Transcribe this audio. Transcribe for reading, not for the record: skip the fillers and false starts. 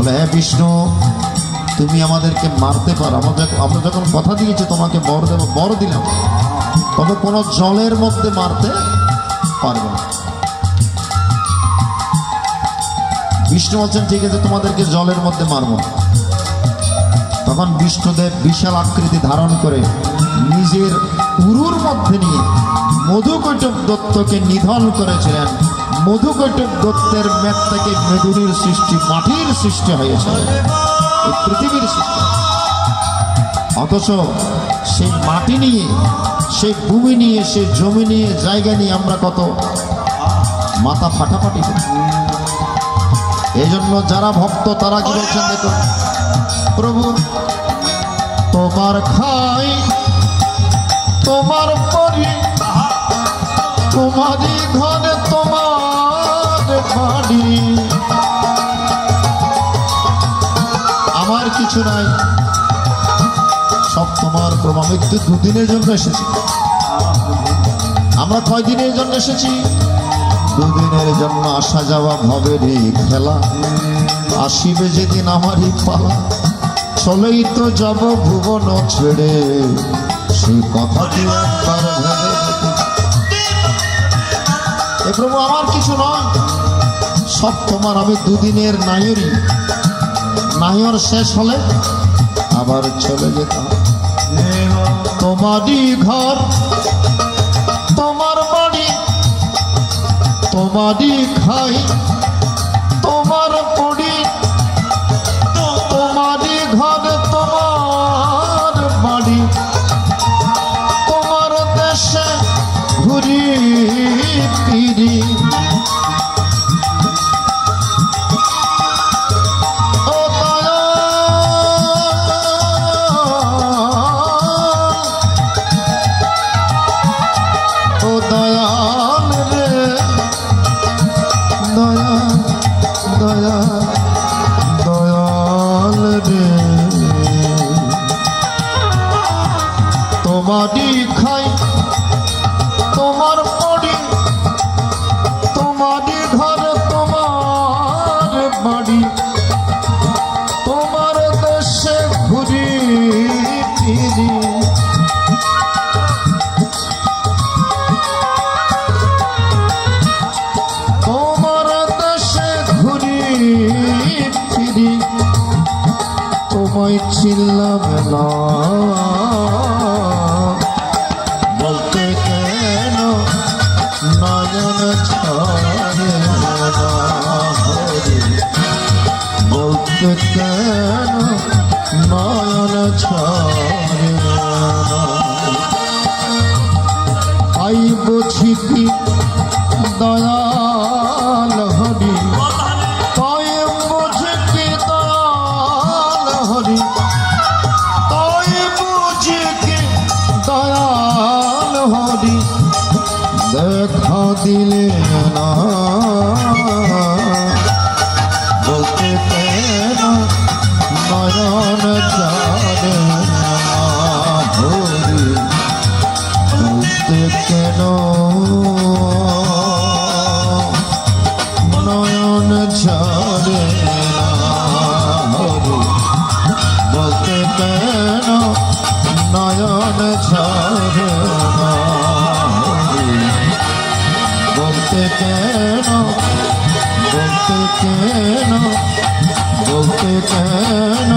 বলে, হে বিষ্ণু, তুমি আমাদেরকে মারতে পারো, আমরা যখন কথা দিয়েছি তোমাকে বর দেব, বর দিলাম, তবে কোনো জলের মধ্যে মারতে পারবে না। বিষ্ণু বলছেন, ঠিক আছে, তোমাদেরকে জলের মধ্যে মারব। তখন বিষ্ণুদেব বিশাল আকৃতি ধারণ করে নিজের উরুর মধ্যে নিয়ে মধুকৈটব দত্তকে নিধন করেছিলেন। মধুকৈটব দত্তের মেদ থেকে মেদুরীর সৃষ্টি, মাটির সৃষ্টি হয়েছে, এই পৃথিবীর সৃষ্টি। অথচ সেই মাটি নিয়ে, সেই ভূমি নিয়ে, সেই জমি নিয়ে, জায়গা নিয়ে আমরা কত মাথা ফাটাফাটি করি। এই জন্য যারা ভক্ত তারা কি বলছেন, দেখুন, প্রভু তোমার খাই, তোমার পরি, তোমারই ঘরে তোমার বাড়ি, আমার কিছু নাই, সব তোমার প্রভু। আমি দুদিনের জন্য এসেছি। আমরা কয় দিনের জন্য এসেছি? দুদিনের জন্য। আসা যাওয়া ভবেরই খেলা, আসিবে যেদিন আমারই পালা, চলেই তো যাব ভুবন ছেড়ে, সেই কথাটি একবার ভেবে এ প্রভু, আমার কিছু নয়, সব তোমার। আমি দুদিনের নায়রি, নায়র শেষ হলে আবার চলে যেতাম। তোমারই ঘর, তোমার বাড়ি, তোমারই খাই, তোমার পড়ি, তোমারই ঘর, তোমার বাড়ি, তোমার দেশে ঘুরি ফিরি। তোমারই খাই, তোমার পড়ি, তোমারই ঘর, তোমার বাড়ি, তোমার দেশে ঘুরি ফিরি। তোমার দেশে ঘুরি ফিরি, তোমায় চিনলাম না, বলতে কেন নয়ন ছাড়ে না, বলতে কেন নয়ন ছাড়ে না। আই বুঝি কি দয়াল হরি, তাই বুঝি কি দয়াল হরি, তাই বুঝি কি দয়াল হরি, দেখা দিলে না, বলতে কেন নয়ন ছাড়ে না হরি, বলতে কেন নয়ন ছাড়ে না হরি, বলতে কেন নয়ন ছাড়ে না হরি, বলতে কেন, বলতে কেন, বলতে কেন